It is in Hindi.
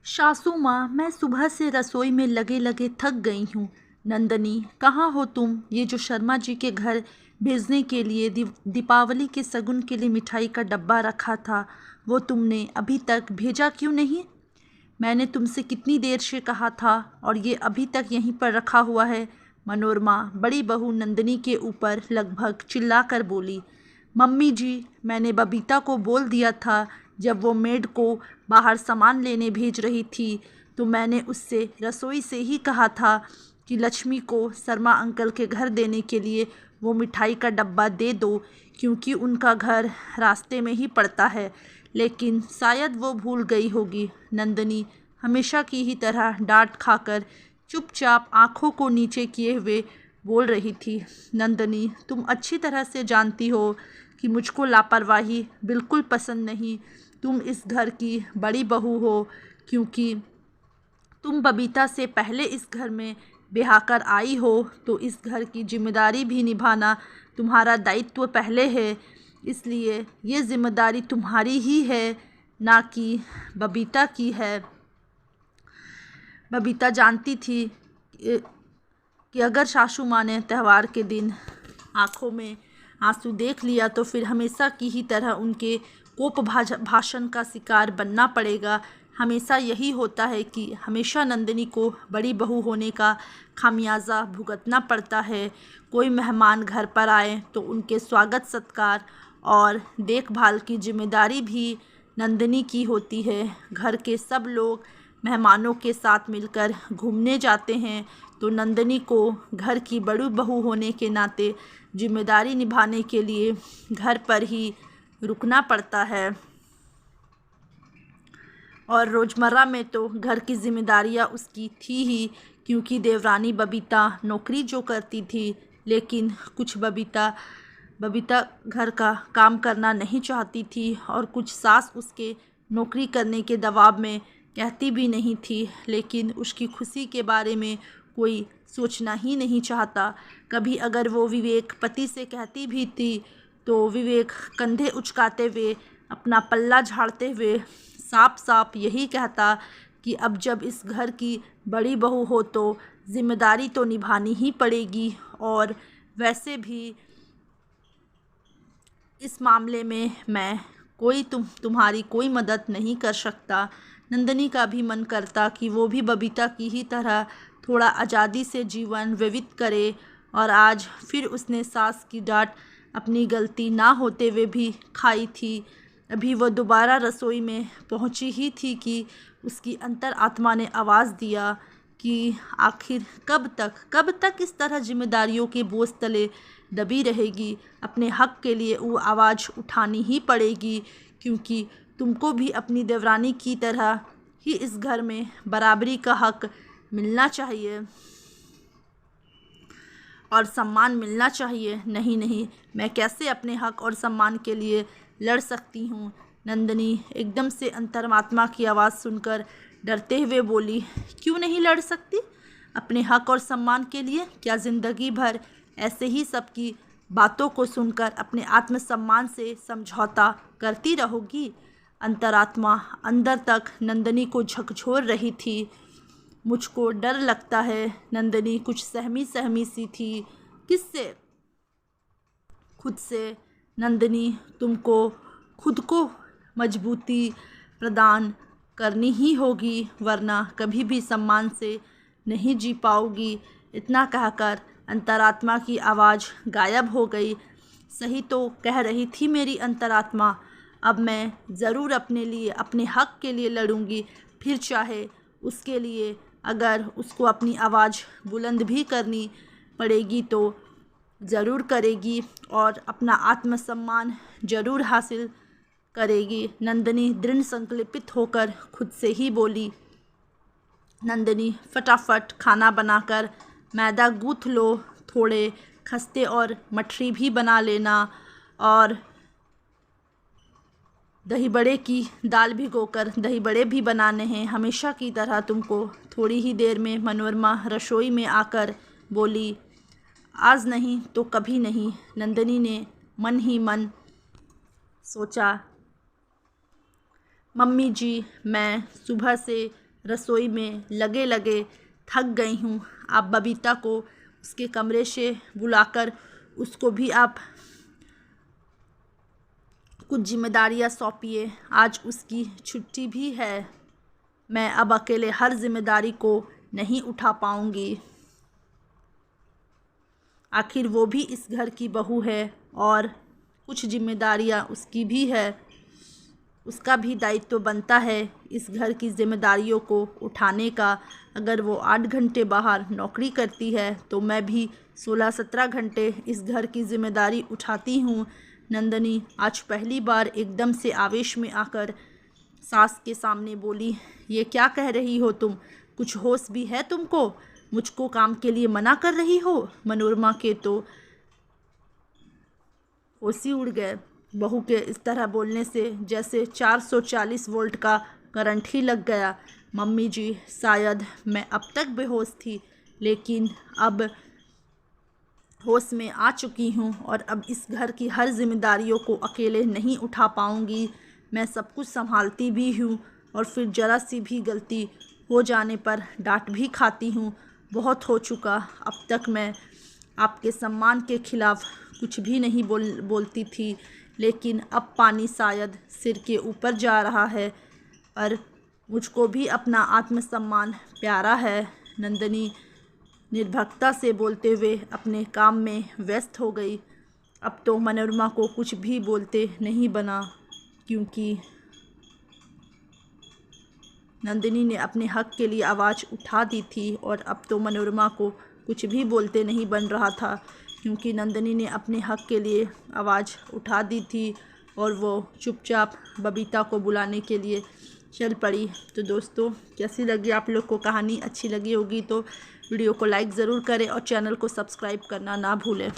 सासू माँ, मैं सुबह से रसोई में लगे लगे थक गई हूँ। नंदनी, कहाँ हो तुम? ये जो शर्मा जी के घर भेजने के लिए दीपावली के शगुन के लिए मिठाई का डब्बा रखा था, वो तुमने अभी तक भेजा क्यों नहीं? मैंने तुमसे कितनी देर से कहा था और ये अभी तक यहीं पर रखा हुआ है। मनोरमा बड़ी बहू नंदनी के ऊपर लगभग चिल्लाकर बोली। मम्मी जी, मैंने बबीता को बोल दिया था। जब वो मेड को बाहर सामान लेने भेज रही थी तो मैंने उससे रसोई से ही कहा था कि लक्ष्मी को शर्मा अंकल के घर देने के लिए वो मिठाई का डब्बा दे दो, क्योंकि उनका घर रास्ते में ही पड़ता है। लेकिन शायद वो भूल गई होगी। नंदनी हमेशा की ही तरह डांट खाकर चुपचाप आंखों को नीचे किए हुए बोल रही थी। नंदनी, तुम अच्छी तरह से जानती हो कि मुझको लापरवाही बिल्कुल पसंद नहीं। तुम इस घर की बड़ी बहू हो, क्योंकि तुम बबीता से पहले इस घर में ब्याह कर आई हो, तो इस घर की जिम्मेदारी भी निभाना तुम्हारा दायित्व पहले है। इसलिए ये जिम्मेदारी तुम्हारी ही है, ना कि बबीता की है। बबीता जानती थी कि अगर सासू माँ ने त्यौहार के दिन आंखों में आंसू देख लिया तो फिर हमेशा की ही तरह उनके कोप भाषण का शिकार बनना पड़ेगा। हमेशा यही होता है कि हमेशा नंदिनी को बड़ी बहू होने का खामियाजा भुगतना पड़ता है। कोई मेहमान घर पर आए तो उनके स्वागत सत्कार और देखभाल की जिम्मेदारी भी नंदिनी की होती है। घर के सब लोग मेहमानों के साथ मिलकर घूमने जाते हैं तो नंदिनी को घर की बड़ी बहू होने के नाते जिम्मेदारी निभाने के लिए घर पर ही रुकना पड़ता है। और रोज़मर्रा में तो घर की जिम्मेदारियां उसकी थी ही, क्योंकि देवरानी बबीता नौकरी जो करती थी। लेकिन कुछ बबीता घर का काम करना नहीं चाहती थी और कुछ सास उसके नौकरी करने के दबाव में कहती भी नहीं थी। लेकिन उसकी खुशी के बारे में कोई सोचना ही नहीं चाहता। कभी अगर वो विवेक पति से कहती भी थी तो विवेक कंधे उचकाते हुए, अपना पल्ला झाड़ते हुए साफ साफ यही कहता कि अब जब इस घर की बड़ी बहू हो तो जिम्मेदारी तो निभानी ही पड़ेगी, और वैसे भी इस मामले में मैं तुम्हारी कोई मदद नहीं कर सकता। नंदनी का भी मन करता कि वो भी बबीता की ही तरह थोड़ा आज़ादी से जीवन व्यतीत करे, और आज फिर उसने सास की डांट अपनी गलती ना होते हुए भी खाई थी। अभी वह दोबारा रसोई में पहुंची ही थी कि उसकी अंतर आत्मा ने आवाज़ दिया कि आखिर कब तक इस तरह जिम्मेदारियों के बोझ तले दबी रहेगी। अपने हक के लिए वो आवाज़ उठानी ही पड़ेगी, क्योंकि तुमको भी अपनी देवरानी की तरह ही इस घर में बराबरी का हक मिलना चाहिए और सम्मान मिलना चाहिए। नहीं नहीं, मैं कैसे अपने हक और सम्मान के लिए लड़ सकती हूँ? नंदिनी एकदम से अंतरात्मा की आवाज़ सुनकर डरते हुए बोली। क्यों नहीं लड़ सकती अपने हक और सम्मान के लिए? क्या ज़िंदगी भर ऐसे ही सबकी बातों को सुनकर अपने आत्मसम्मान से समझौता करती रहोगी? अंतरात्मा अंदर तक नंदिनी को झकझोर रही थी। मुझको डर लगता है। नंदिनी कुछ सहमी सहमी सी थी। किससे? खुद से। नंदिनी, तुमको खुद को मजबूती प्रदान करनी ही होगी, वरना कभी भी सम्मान से नहीं जी पाओगी। इतना कहकर अंतरात्मा की आवाज़ गायब हो गई। सही तो कह रही थी मेरी अंतरात्मा। अब मैं ज़रूर अपने लिए, अपने हक के लिए लड़ूंगी, फिर चाहे उसके लिए अगर उसको अपनी आवाज़ बुलंद भी करनी पड़ेगी तो ज़रूर करेगी, और अपना आत्मसम्मान ज़रूर हासिल करेगी। नंदिनी दृढ़ संकल्पित होकर खुद से ही बोली। नंदिनी, फटाफट खाना बनाकर मैदा गूँथ लो, थोड़े खस्ते और मठरी भी बना लेना, और दही बड़े की दाल भिगोकर दही बड़े भी बनाने हैं। हमेशा की तरह तुमको। थोड़ी ही देर में मनोरमा रसोई में आकर बोली। आज नहीं तो कभी नहीं, नंदिनी ने मन ही मन सोचा। मम्मी जी, मैं सुबह से रसोई में लगे लगे थक गई हूँ। आप बबीता को उसके कमरे से बुलाकर उसको भी आप कुछ जिम्मेदारियाँ सौंपिए। आज उसकी छुट्टी भी है। मैं अब अकेले हर जिम्मेदारी को नहीं उठा पाऊँगी। आखिर वो भी इस घर की बहू है और कुछ जिम्मेदारियाँ उसकी भी है। उसका भी दायित्व बनता है इस घर की जिम्मेदारियों को उठाने का। अगर वो 8 घंटे बाहर नौकरी करती है तो मैं भी 16-17 घंटे इस घर की जिम्मेदारी उठाती हूँ। नंदिनी आज पहली बार एकदम से आवेश में आकर सास के सामने बोली, ये क्या कह रही हो तुम? कुछ होश भी है तुमको? मुझको काम के लिए मना कर रही हो? मनोरमा के तो होश ही उड़ गए। बहू के इस तरह बोलने से जैसे 440 वोल्ट का करंट ही लग गया। मम्मी जी, शायद मैं अब तक बेहोश थी, लेकिन अब होश में आ चुकी हूँ और अब इस घर की हर जिम्मेदारियों को अकेले नहीं उठा पाऊँगी। मैं सब कुछ संभालती भी हूँ और फिर ज़रा सी भी गलती हो जाने पर डांट भी खाती हूँ। बहुत हो चुका। अब तक मैं आपके सम्मान के खिलाफ़ कुछ भी नहीं बोलती थी, लेकिन अब पानी शायद सिर के ऊपर जा रहा है। पर मुझको भी अपना आत्मसम्मान प्यारा है। नंदिनी निर्भीकता से बोलते हुए अपने काम में व्यस्त हो गई। अब तो मनोरमा को कुछ भी बोलते नहीं बना, क्योंकि नंदिनी ने अपने हक के लिए आवाज़ उठा दी थी और अब तो मनोरमा को कुछ भी बोलते नहीं बन रहा था, क्योंकि नंदिनी ने अपने हक के लिए आवाज़ उठा दी थी और वो चुपचाप बबीता को बुलाने के लिए चल पड़ी। तो दोस्तों, कैसी लगी आप लोग को कहानी? अच्छी लगी होगी तो वीडियो को लाइक ज़रूर करें और चैनल को सब्सक्राइब करना ना भूलें।